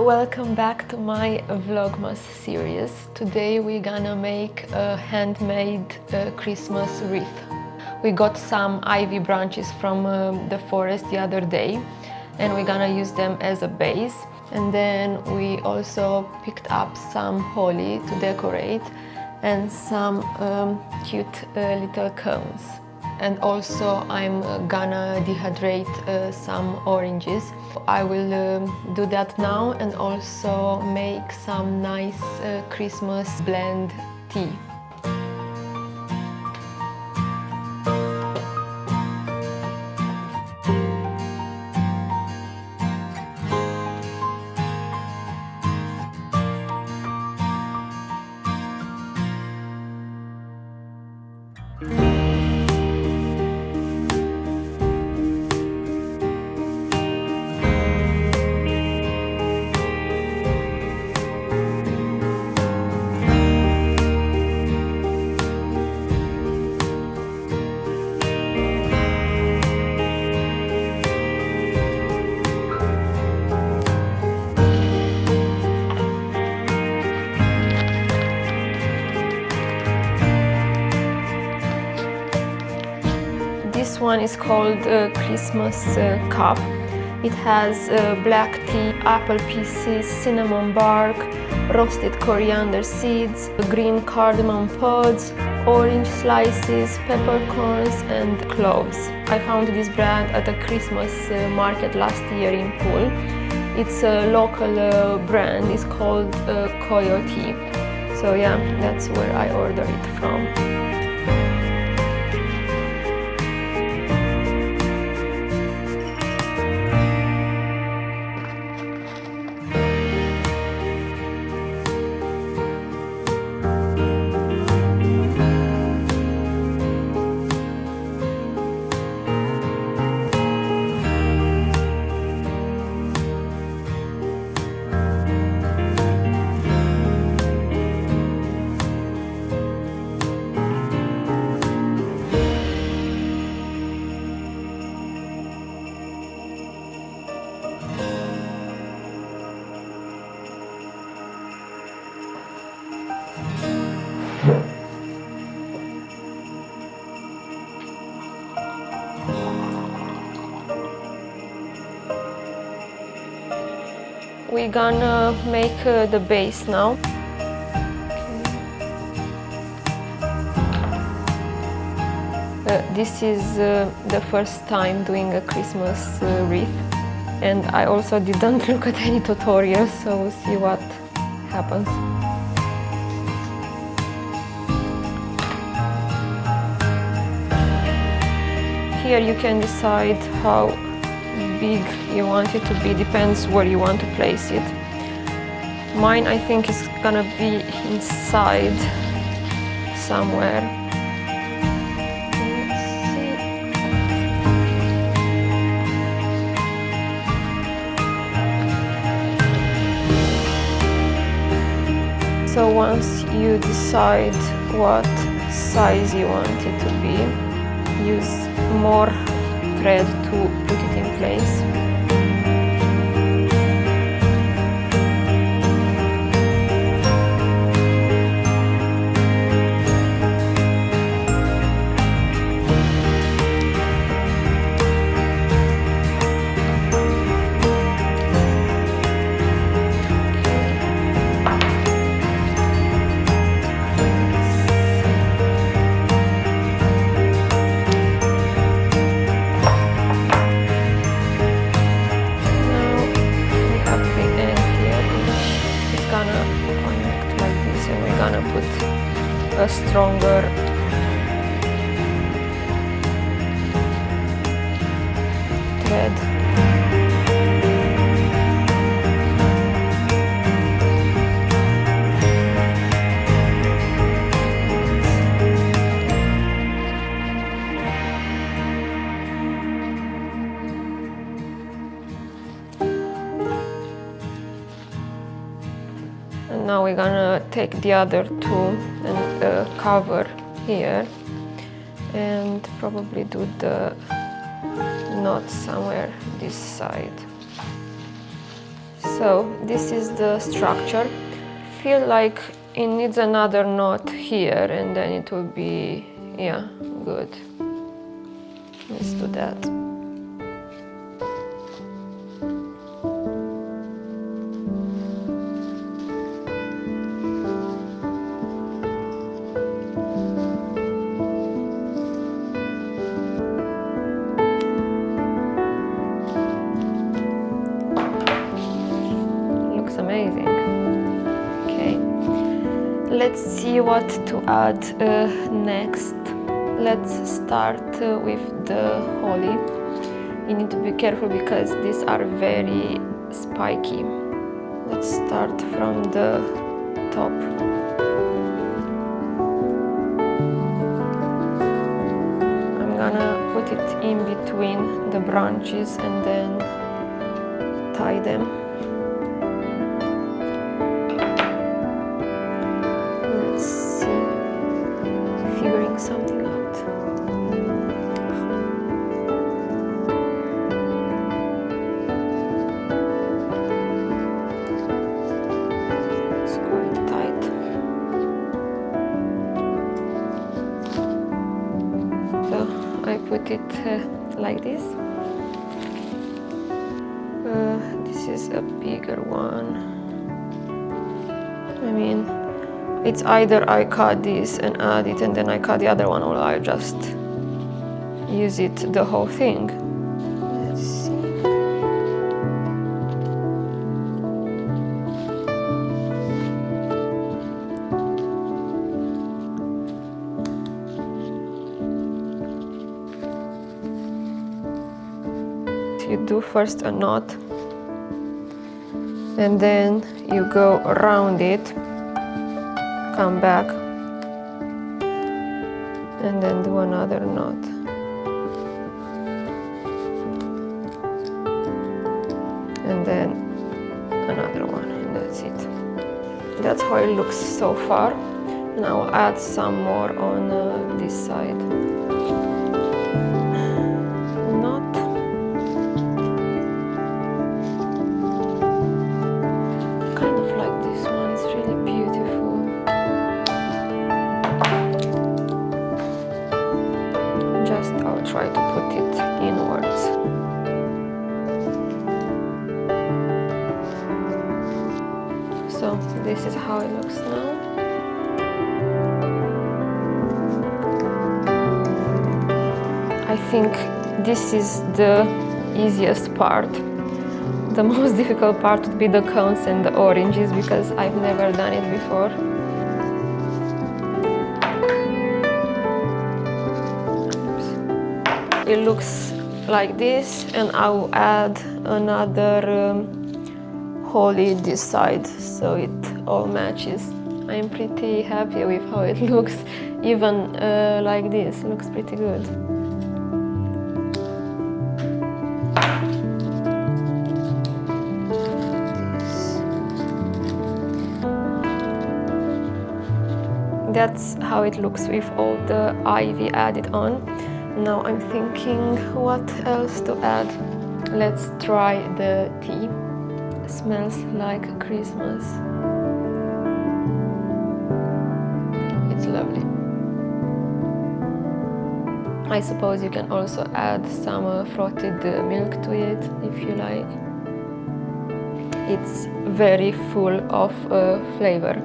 Welcome back to my Vlogmas series. Today we're gonna make a handmade Christmas wreath. We got some ivy branches from the forest the other day and we're gonna use them as a base. And then we also picked up some holly to decorate and some cute little cones. And also I'm gonna dehydrate some oranges. I will do that now and also make some nice Christmas blend tea. This one is called Christmas cup. It has black tea, apple pieces, cinnamon bark, roasted coriander seeds, green cardamom pods, orange slices, peppercorns and cloves. I found this brand at a Christmas market last year in Poole. It's a local brand. It's called Coyote. So yeah, that's where I ordered it from. We're gonna make the base now. This is the first time doing a Christmas wreath, and I also didn't look at any tutorials, so we'll see what happens. Here you can decide how big you want it to be, depends where you want to place it. Mine, I think, is gonna be inside somewhere. So once you decide what size you want it to be, use more thread to put it in place. A stronger thread. And now we're gonna take the other two and cover here and probably do the knot somewhere this side. So this is the structure. Feel like it needs another knot here, and then it will be, yeah, good. Let's do that. Looks amazing. Okay, let's see what to add next. Let's start with the holly. You need to be careful because these are very spiky. Let's start from the top. I'm gonna put it in between the branches and then tie them. Let's see, figuring something out. It's quite tight. So I put it like this. This is a bigger one. I mean, it's either I cut this and add it and then I cut the other one, or I just use it the whole thing. Let's see. You do first a knot and then you go around it, come back and then do another knot. And then another one, and that's it. That's how it looks so far. Now I'll add some more on this side. Knot. Kind of like this one, it's really beautiful. Just I'll try to put it inwards. So this is how it looks now. I think this is the easiest part. The most difficult part would be the cones and the oranges because I've never done it before. It looks like this, and I will add another holly this side so it all matches. I'm pretty happy with how it looks. Even like this, looks pretty good. That's how it looks with all the ivy added on. Now I'm thinking what else to add. Let's try the tea. It smells like Christmas. It's lovely. I suppose you can also add some frotted milk to it if you like. It's very full of flavor.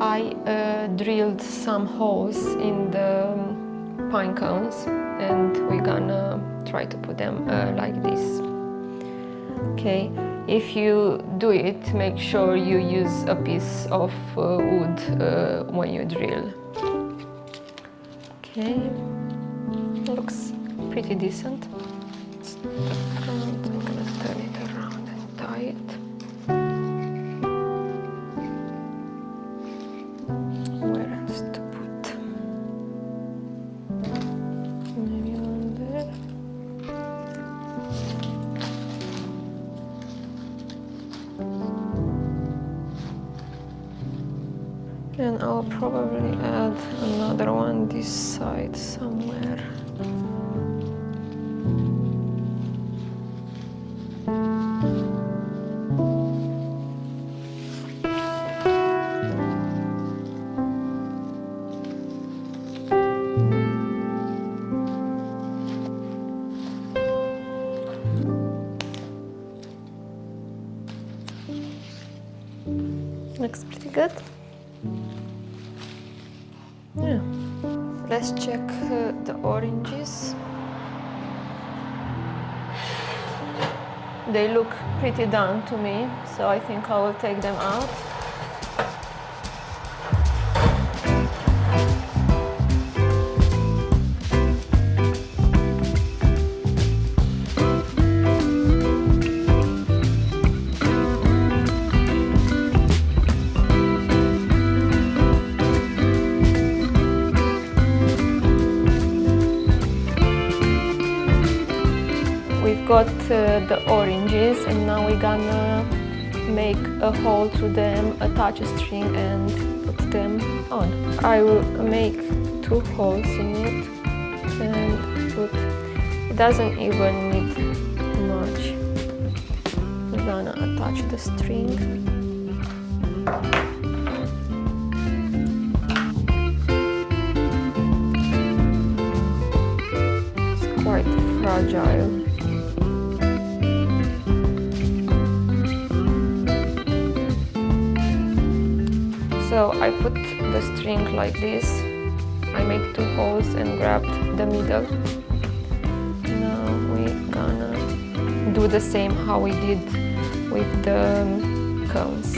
I drilled some holes in the pine cones and we're gonna try to put them like this. Okay, if you do it, make sure you use a piece of wood when you drill. Okay, looks pretty decent. It's the front. I'm gonna turn it around and tie it. And I'll probably add another one this side somewhere. Looks pretty good. Yeah. Let's check the oranges. They look pretty done to me, so I think I will take them out. Got the oranges, and now we're gonna make a hole through them, attach a string and put them on. I will make 2 holes in it and put, it doesn't even need much. We're gonna attach the string. It's quite fragile. So I put the string like this. I make 2 holes and grabbed the middle. Now we're gonna do the same how we did with the cones.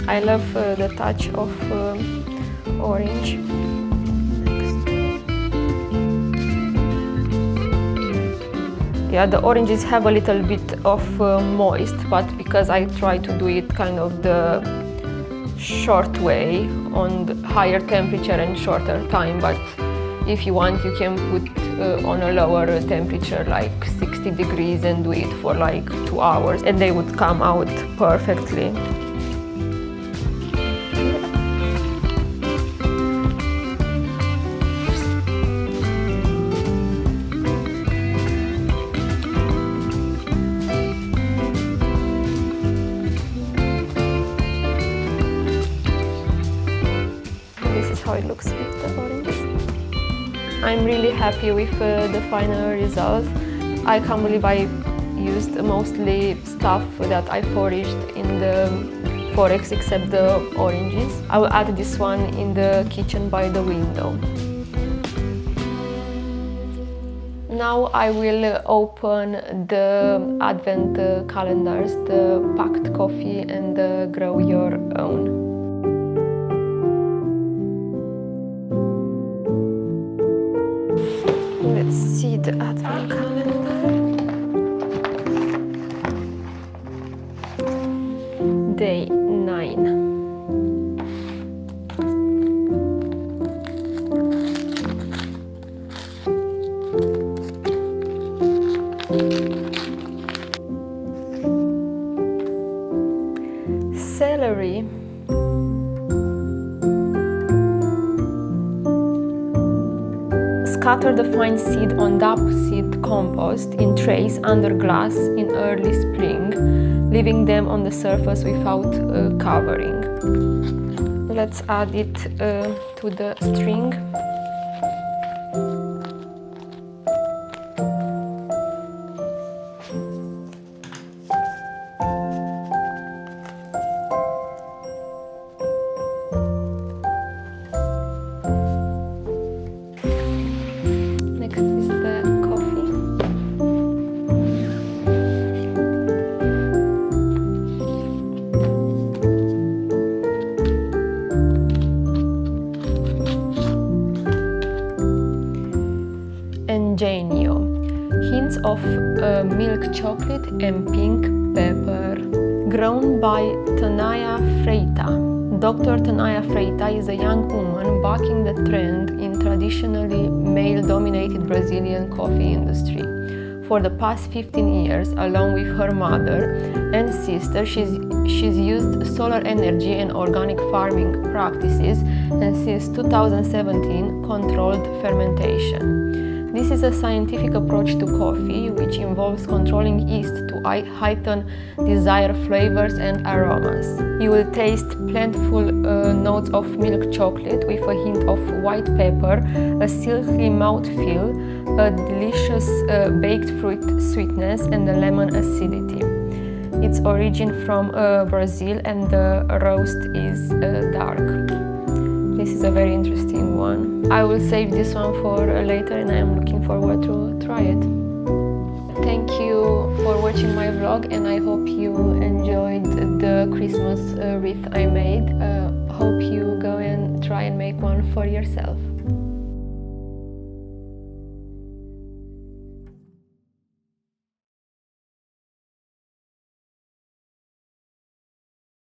I love the touch of orange. Yeah, the oranges have a little bit of moist, but because I try to do it kind of the short way on the higher temperature and shorter time, but if you want you can put on a lower temperature like 60 degrees and do it for like 2 hours and they would come out perfectly. How it looks with the oranges. I'm really happy with the final result. I can't believe I used mostly stuff that I foraged in the forest except the oranges. I will add this one in the kitchen by the window. Now I will open the advent calendars, the packed coffee and the grow your own. Let's see the advent calendar. Day 9. Celery. Scatter the fine seed on damp seed compost in trays under glass in early spring, leaving them on the surface without covering. Let's add it to the string. hints of milk chocolate and pink pepper. Grown by Tanaya Freita. Dr. Tanaya Freita is a young woman bucking the trend in traditionally male-dominated Brazilian coffee industry. For the past 15 years, along with her mother and sister, she's used solar energy and organic farming practices, and since 2017, controlled fermentation. This is a scientific approach to coffee, which involves controlling yeast to heighten desired flavors and aromas. You will taste plentiful notes of milk chocolate with a hint of white pepper, a silky mouthfeel, a delicious baked fruit sweetness, and a lemon acidity. Its origin from Brazil, and the roast is dark. This is a very interesting one. I will save this one for later, and I am looking forward to try it. Thank you for watching my vlog, and I hope you enjoyed the Christmas wreath I made. Hope you go and try and make one for yourself.